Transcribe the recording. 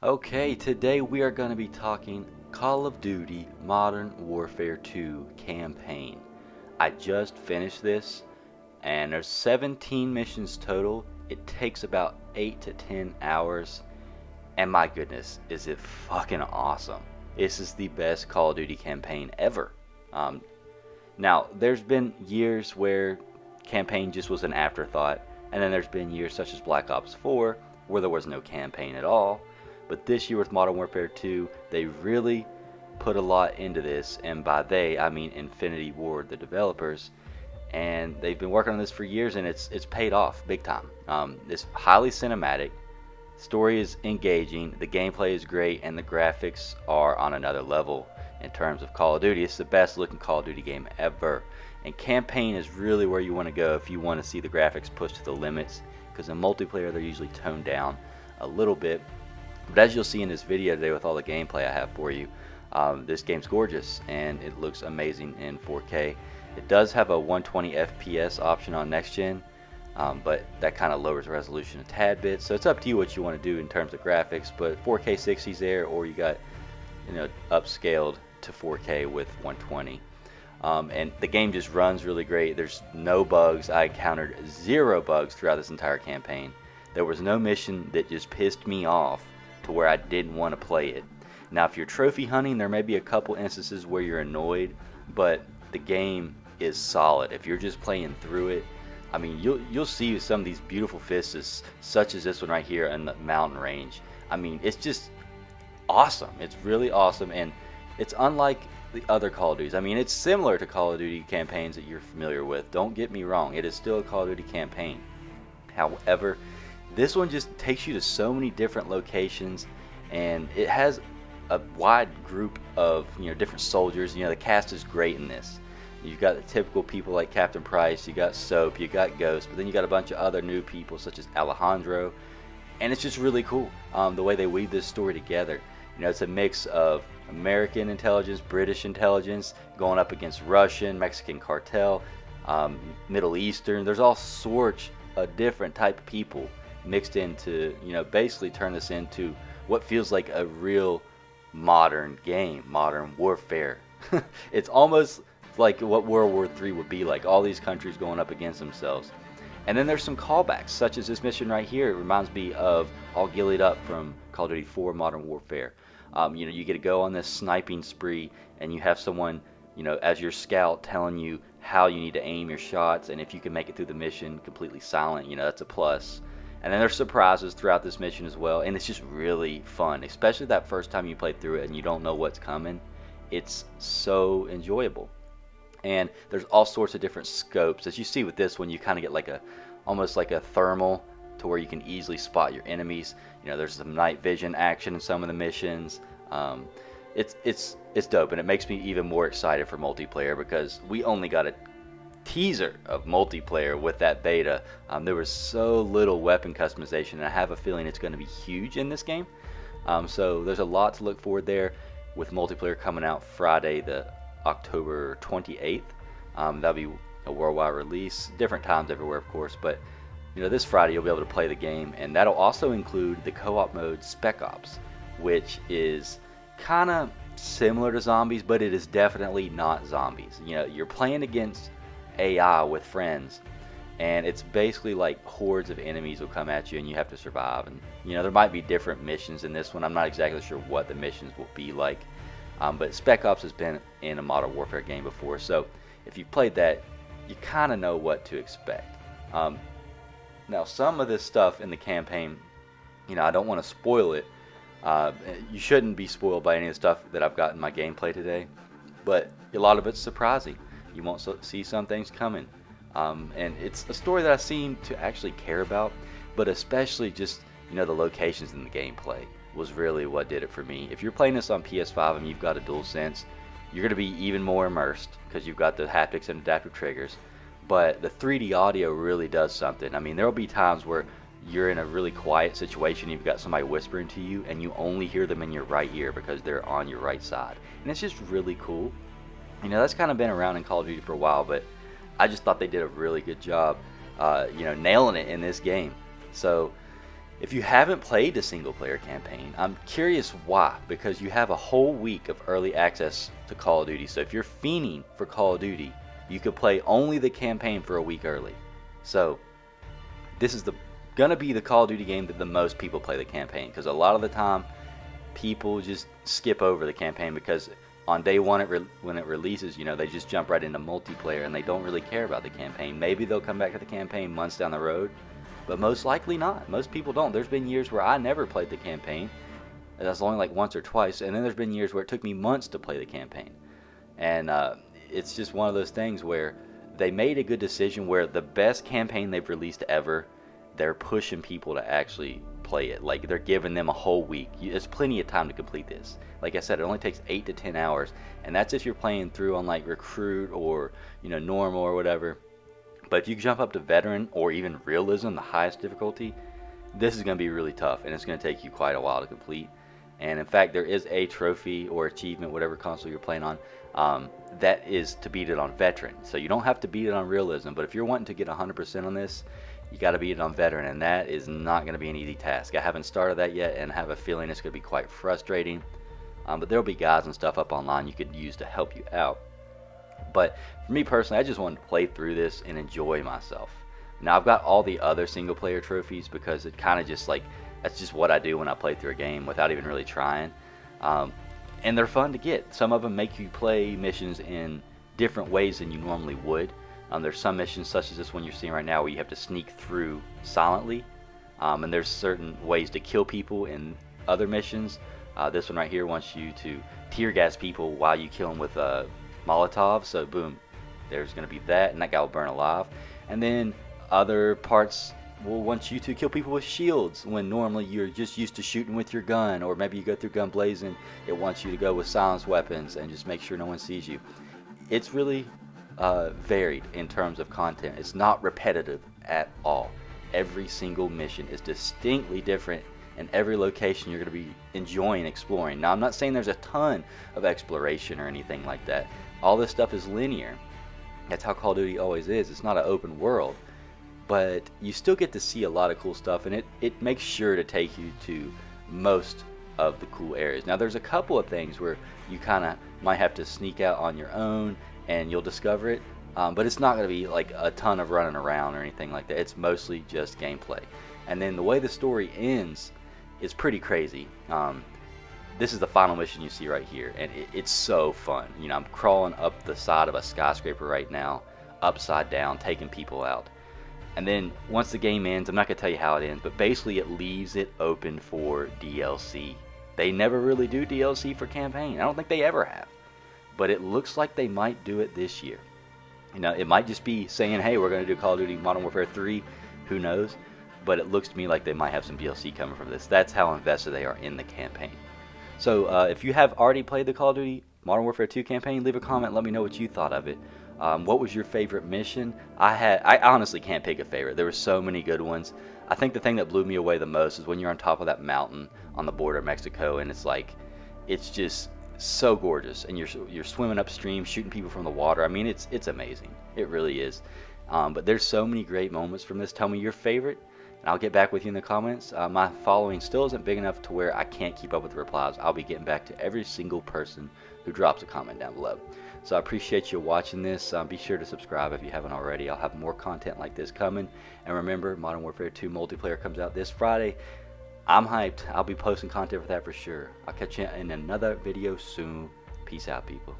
Okay, today we are going to be talking Call of Duty Modern Warfare 2 campaign. I just finished this and there's 17 missions total. It takes about 8 to 10 hours and my goodness, is it fucking awesome. This is the best Call of Duty campaign ever. Um, Now, there's been years where campaign just was an afterthought, and then there's been years such as Black Ops 4 where there was no campaign at all. But this year with Modern Warfare 2, they really put a lot into this, and by they, I mean Infinity Ward, the developers, and they've been working on this for years, and it's paid off big time. It's highly cinematic, story is engaging, the gameplay is great, and the graphics are on another level. In terms of Call of Duty, it's the best looking Call of Duty game ever. And campaign is really where you want to go if you want to see the graphics pushed to the limits, because in multiplayer they're usually toned down a little bit. But as you'll see in this video today with all the gameplay I have for you, this game's gorgeous and it looks amazing in 4K. It does have a 120 FPS option on next gen, but that kind of lowers the resolution a tad bit. So it's up to you what you want to do in terms of graphics. But 4K 60's there, or you got upscaled to 4K with 120. And the game just runs really great. There's no bugs. I encountered 0 bugs throughout this entire campaign. There was no mission that just pissed me off to where I didn't want to play it. Now, if you're trophy hunting, there may be a couple instances where you're annoyed, but the game is solid. If you're just playing through it, I mean, you'll see some of these beautiful vistas, such as this one right here in the mountain range. I mean, it's just awesome. It's really awesome, and it's unlike the other Call of Duties. I mean, it's similar to Call of Duty campaigns that you're familiar with. Don't get me wrong, it is still a Call of Duty campaign. However, this one just takes you to so many different locations, and it has a wide group of different soldiers. The cast is great in this. You've got the typical people like Captain Price, you got Soap, you got Ghost, but then you got a bunch of other new people such as Alejandro, and it's just really cool the way they weave this story together. It's a mix of American intelligence, British intelligence, going up against Russian, Mexican cartel, Middle Eastern. There's all sorts of different type of people mixed into, basically turn this into what feels like a real modern game, modern warfare. It's almost like what World War III would be like, all these countries going up against themselves. And then there's some callbacks, such as this mission right here. It reminds me of All Gillied Up from Call of Duty 4 Modern Warfare. You get to go on this sniping spree, and you have someone, as your scout telling you how you need to aim your shots, and if you can make it through the mission completely silent, that's a plus. And then there's surprises throughout this mission as well, and it's just really fun, especially that first time you play through it and you don't know what's coming. It's so enjoyable. And there's all sorts of different scopes. As you see with this one, you kind of get almost like a thermal, to where you can easily spot your enemies. There's some night vision action in some of the missions. It's dope, and it makes me even more excited for multiplayer, because we only got a teaser of multiplayer with that beta. There was so little weapon customization, and I have a feeling it's going to be huge in this game. So there's a lot to look forward there, with multiplayer coming out Friday the October 28th. That'll be a worldwide release, different times everywhere of course, but this Friday you'll be able to play the game, and that'll also include the co-op mode Spec Ops, which is kind of similar to zombies, but it is definitely not zombies. You're playing against AI with friends, and it's basically like hordes of enemies will come at you and you have to survive. And there might be different missions in this one. I'm not exactly sure what the missions will be like, but Spec Ops has been in a Modern Warfare game before, so if you've played that, you kind of know what to expect. Now, some of this stuff in the campaign, I don't want to spoil it. You shouldn't be spoiled by any of the stuff that I've got in my gameplay today, but a lot of it's surprising. You won't see some things coming, and it's a story that I seem to actually care about, but especially just the locations in the gameplay was really what did it for me. If you're playing this on PS5 and you've got a DualSense, you're going to be even more immersed because you've got the haptics and adaptive triggers. But the 3D audio really does something. I mean, there will be times where you're in a really quiet situation, you've got somebody whispering to you, and you only hear them in your right ear because they're on your right side. And it's just really cool. That's kind of been around in Call of Duty for a while, but I just thought they did a really good job, nailing it in this game. So If you haven't played the single player campaign, I'm curious why, because you have a whole week of early access to Call of Duty. So if you're fiending for Call of Duty, you could play only the campaign for a week early. So this is gonna be the Call of Duty game that the most people play the campaign, because a lot of the time people just skip over the campaign because on day one when it releases, they just jump right into multiplayer and they don't really care about the campaign. Maybe they'll come back to the campaign months down the road, but most likely not. Most people don't. There's been years where I never played the campaign. That's only like once or twice, and then there's been years where it took me months to play the campaign. And it's just one of those things where they made a good decision where the best campaign they've released ever, they're pushing people to actually play it. Like, they're giving them a whole week. There's plenty of time to complete this. Like I said, it only takes 8 to 10 hours, and that's if you're playing through on like recruit or normal or whatever. But if you jump up to veteran or even realism, the highest difficulty, this is going to be really tough, and it's going to take you quite a while to complete. And in fact, there is a trophy or achievement, whatever console you're playing on, that is to beat it on veteran. So you don't have to beat it on realism, but if you're wanting to get 100% on this, you got to beat it on veteran, and that is not going to be an easy task. I haven't started that yet and have a feeling it's going to be quite frustrating. But there'll be guides and stuff up online you could use to help you out. But for me personally, I just wanted to play through this and enjoy myself. Now I've got all the other single player trophies because it kind of just like, that's just what I do when I play through a game without even really trying. And they're fun to get. Some of them make you play missions in different ways than you normally would. There's some missions such as this one you're seeing right now where you have to sneak through silently. And there's certain ways to kill people in other missions. This one right here wants you to tear gas people while you kill them with Molotov. So boom, there's going to be that, and that guy will burn alive. And then other parts will want you to kill people with shields when normally you're just used to shooting with your gun, or maybe you go through gun blazing. It wants you to go with silenced weapons and just make sure no one sees you. It's really varied in terms of content. It's not repetitive at all. Every single mission is distinctly different, and every location you're going to be enjoying exploring. Now, I'm not saying there's a ton of exploration or anything like that. All this stuff is linear. That's how Call of Duty always is. It's not an open world, but you still get to see a lot of cool stuff, and it makes sure to take you to most of the cool areas. Now, there's a couple of things where you kind of might have to sneak out on your own and you'll discover it, but it's not going to be like a ton of running around or anything like that. It's mostly just gameplay. And then the way the story ends is pretty crazy. This is the final mission you see right here, and it's so fun. I'm crawling up the side of a skyscraper right now, upside down, taking people out. And then once the game ends, I'm not going to tell you how it ends, but basically it leaves it open for DLC. They never really do DLC for campaign. I don't think they ever have. But it looks like they might do it this year. It might just be saying, hey, we're going to do Call of Duty Modern Warfare 3. Who knows? But it looks to me like they might have some DLC coming from this. That's how invested they are in the campaign. So if you have already played the Call of Duty Modern Warfare 2 campaign, leave a comment. Let me know what you thought of it. What was your favorite mission? I honestly can't pick a favorite. There were so many good ones. I think the thing that blew me away the most is when you're on top of that mountain on the border of Mexico, and it's just so gorgeous, and you're swimming upstream, shooting people from the water. I mean, it's amazing. It really is. But there's so many great moments from this. Tell me your favorite, and I'll get back with you in the comments. My following still isn't big enough to where I can't keep up with the replies. I'll be getting back to every single person who drops a comment down below. So I appreciate you watching this. Be sure to subscribe if you haven't already. I'll have more content like this coming. And remember, Modern Warfare 2 multiplayer comes out this Friday. I'm hyped. I'll be posting content for that for sure. I'll catch you in another video soon. Peace out, people.